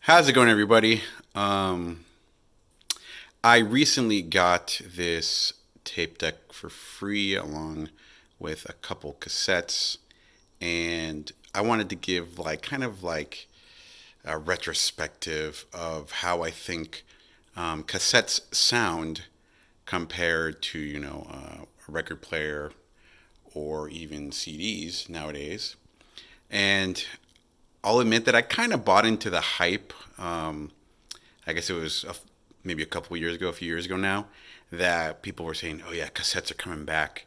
How's it going, everybody? I recently got this tape deck for free along with a couple cassettes, and I wanted to give kind of like a retrospective of how I think cassettes sound compared to a record player or even CDs nowadays. And I'll admit that I kind of bought into the hype. I guess it was maybe a couple of years ago, a few years ago now, that people were saying, "Oh yeah, cassettes are coming back,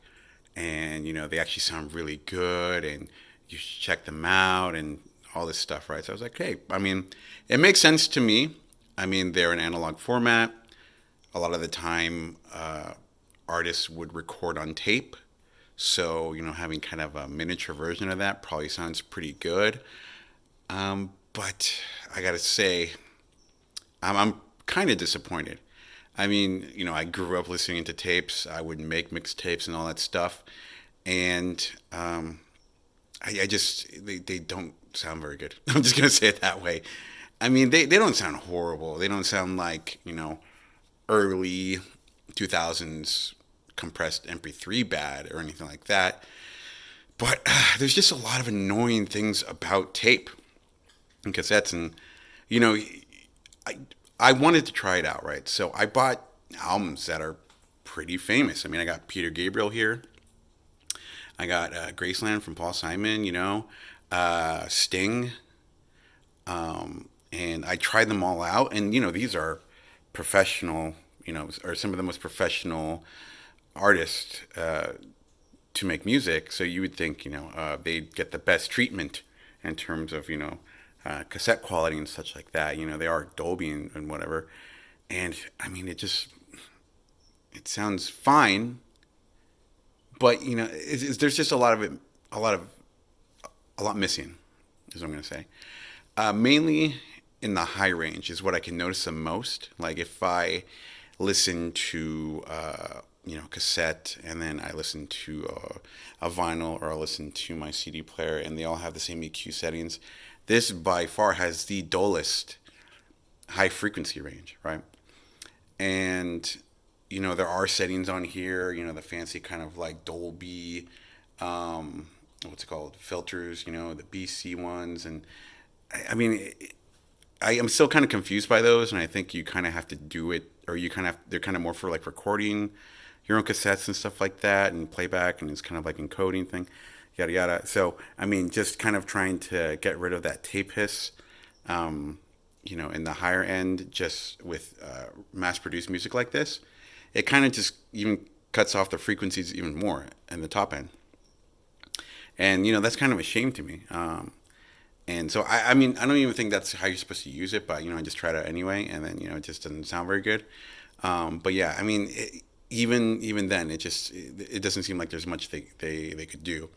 and they actually sound really good, and you should check them out, and all this stuff, right?" So I was like, "Hey, I mean, it makes sense to me. I mean, they're an analog format. A lot of the time, artists would record on tape, so having kind of a miniature version of that probably sounds pretty good." But I gotta say, I'm kind of disappointed. I mean, I grew up listening to tapes. I would make mixtapes and all that stuff, and I just they don't sound very good. I'm just gonna say it that way. I mean, they don't sound horrible. They don't sound like early 2000s compressed MP3 bad or anything like that. But there's just a lot of annoying things about tape and cassettes, and you know, I I wanted to try it out, right? So I bought albums that are pretty famous. I mean, I got Peter Gabriel here. I got Graceland from Paul Simon. Sting, and I tried them all out. And these are professional, or some of the most professional artists to make music. So you would think, they'd get the best treatment in terms of, cassette quality and such like that. They are Dolby and whatever. And I mean, it sounds fine, but there's just a lot of it, a lot of a lot missing, is what I'm gonna say. Mainly in the high range is what I can notice the most. Like if I listen to cassette, and then I listen to a vinyl, or I listen to my CD player, and they all have the same EQ settings. This by far has the dullest high frequency range, right? And there are settings on here, the fancy kind of like Dolby, what's it called, filters, the BC ones, and I mean, I am still kind of confused by those, and I think you kind of have to do it, or they're kind of more for like recording your own cassettes and stuff like that, and playback, and it's kind of like encoding thing, yada yada. So I mean, just kind of trying to get rid of that tape hiss, in the higher end, just with mass-produced music like this, it kind of just even cuts off the frequencies even more in the top end, and that's kind of a shame to me. And so I mean, I don't even think that's how you're supposed to use it, but I just tried it anyway, and then it just doesn't sound very good. But yeah, I mean, even then, it doesn't seem like there's much they could do.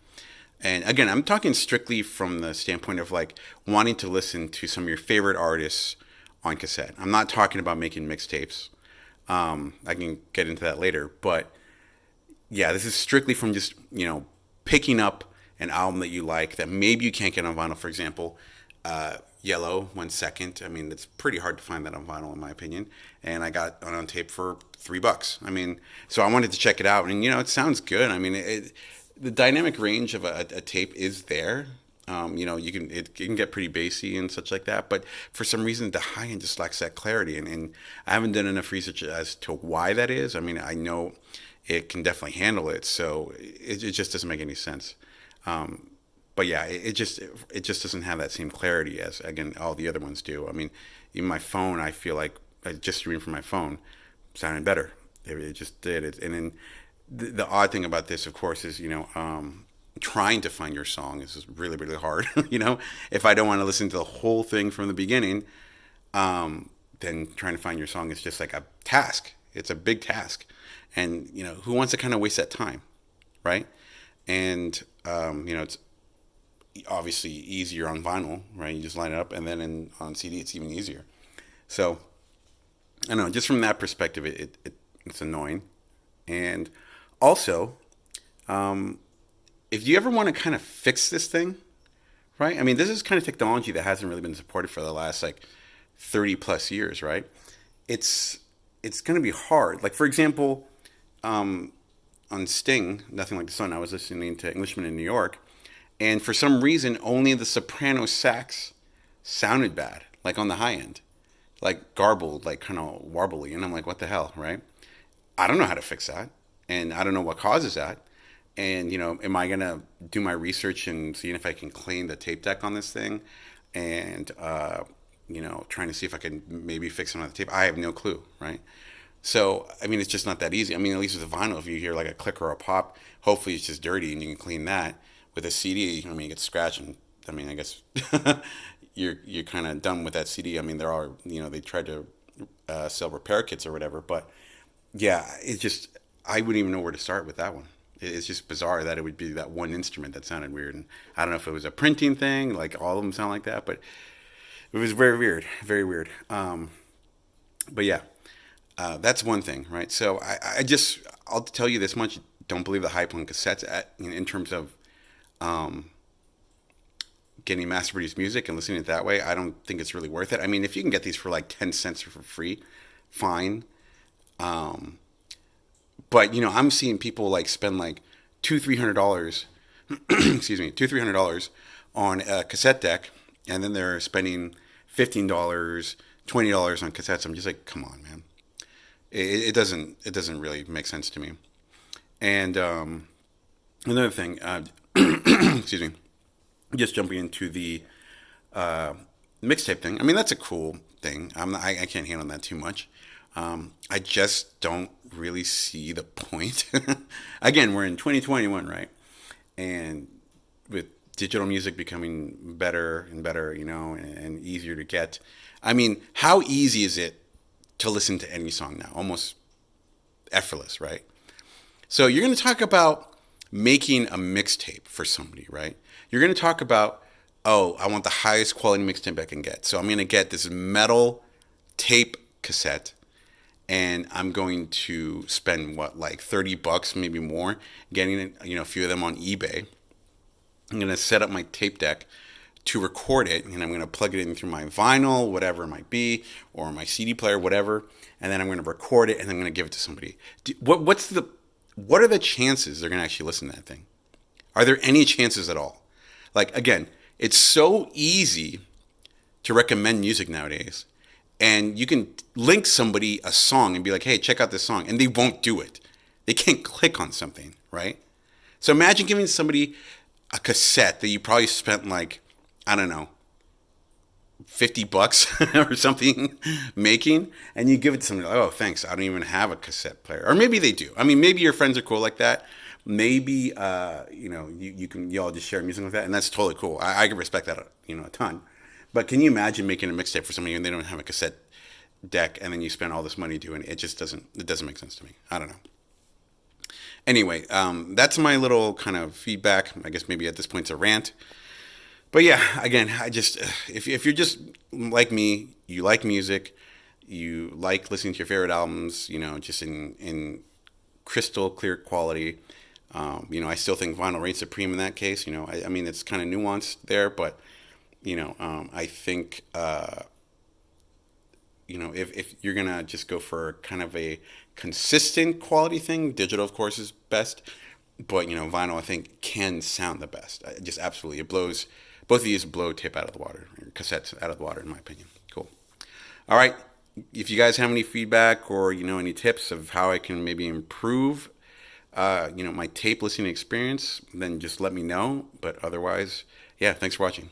And again, I'm talking strictly from the standpoint of like wanting to listen to some of your favorite artists on cassette. I'm not talking about making mixtapes. I can get into that later, but yeah, this is strictly from just picking up an album that you like that maybe you can't get on vinyl. For example, Yellow 1 Second. I mean, it's pretty hard to find that on vinyl, in my opinion. And I got it on tape for $3. I mean, so I wanted to check it out, and it sounds good. I mean, the dynamic range of a tape is there. It can get pretty bassy and such like that, but for some reason the high end just lacks that clarity, and I haven't done enough research as to why that is. I mean, I know it can definitely handle it, so it just doesn't make any sense. But yeah, it just doesn't have that same clarity as, again, all the other ones do. I mean, even my phone, I feel like just streaming from my phone sounded better. It just did. And then the odd thing about this, of course, is trying to find your song is really really hard. If I don't want to listen to the whole thing from the beginning, then trying to find your song is just like a task. It's a big task, and who wants to kind of waste that time, right? And it's obviously easier on vinyl, right? You just line it up, and then on CD it's even easier. So I don't know, just from that perspective, it's annoying. And also, if you ever want to kind of fix this thing, right? I mean, this is kind of technology that hasn't really been supported for the last like 30 plus years, right? It's it's going to be hard. Like for example, on Sting, Nothing Like the Sun, I was listening to Englishman in New York, and for some reason, only the soprano sax sounded bad, like on the high end, like garbled, like kind of warbly, and I'm like, what the hell, right? I don't know how to fix that, and I don't know what causes that. And am I gonna do my research and seeing if I can clean the tape deck on this thing, and trying to see if I can maybe fix it on the tape? I have no clue, right? So I mean, it's just not that easy. I mean, at least with a vinyl, if you hear like a click or a pop, hopefully it's just dirty and you can clean that. With a CD, I mean, it gets scratched, and I mean, I guess you're kind of done with that CD. I mean, there are they tried to sell repair kits or whatever, but yeah, it's just I wouldn't even know where to start with that one. It's just bizarre that it would be that one instrument that sounded weird, and I don't know if it was a printing thing, like all of them sound like that, but it was very weird, very weird. But yeah, that's one thing, right? So I'll tell you this much: don't believe the hype on cassettes in terms of getting mass-produced music and listening to it that way. I don't think it's really worth it. I mean, if you can get these for like 10 cents or for free, fine. Um, but I'm seeing people like spend like $200-300, excuse me, $200-300 on a cassette deck, and then they're spending $15, $20 on cassettes. I'm just like, come on, man. It doesn't really make sense to me. And another thing, excuse me, just jumping into the mixtape thing. I mean, that's a cool thing. I can't handle that too much. I just don't really see the point. Again, we're in 2021, right? And with digital music becoming better and better, and easier to get. I mean, how easy is it to listen to any song now? Almost effortless, right? So you're going to talk about making a mixtape for somebody, right? You're going to talk about, oh, I want the highest quality mixtape I can get. So I'm going to get this metal tape cassette, and I'm going to spend what, like $30, maybe more, getting it, a few of them on eBay. I'm going to set up my tape deck to record it, and I'm going to plug it in through my vinyl, whatever it might be, or my CD player, whatever, and then I'm going to record it, and I'm going to give it to somebody. What are the chances they're going to actually listen to that thing? Are there any chances at all? Like, again, it's so easy to recommend music nowadays, and you can link somebody a song and be like, hey, check out this song, and they won't do it. They can't click on something, right? So imagine giving somebody a cassette that you probably spent like, I don't know, $50 or something making, and you give it to somebody. Like, oh, thanks. I don't even have a cassette player, or maybe they do. I mean, maybe your friends are cool like that. Maybe you all just share music like that, and that's totally cool. I can respect that a ton. But can you imagine making a mixtape for somebody and they don't have a cassette deck, and then you spend all this money doing it? It just doesn't make sense to me. I don't know. Anyway, that's my little kind of feedback. I guess maybe at this point it's a rant. But yeah, again, I just if you're just like me, you like music, you like listening to your favorite albums, just in crystal clear quality. I still think vinyl reigns supreme in that case. I mean, it's kind of nuanced there, but I think if you're gonna just go for kind of a consistent quality thing, digital of course is best, but vinyl I think can sound the best. Just absolutely, it blows. Both of these blow tape out of the water, or cassettes out of the water, in my opinion. Cool. All right. If you guys have any feedback or any tips of how I can maybe improve, my tape listening experience, then just let me know. But otherwise, yeah. Thanks for watching.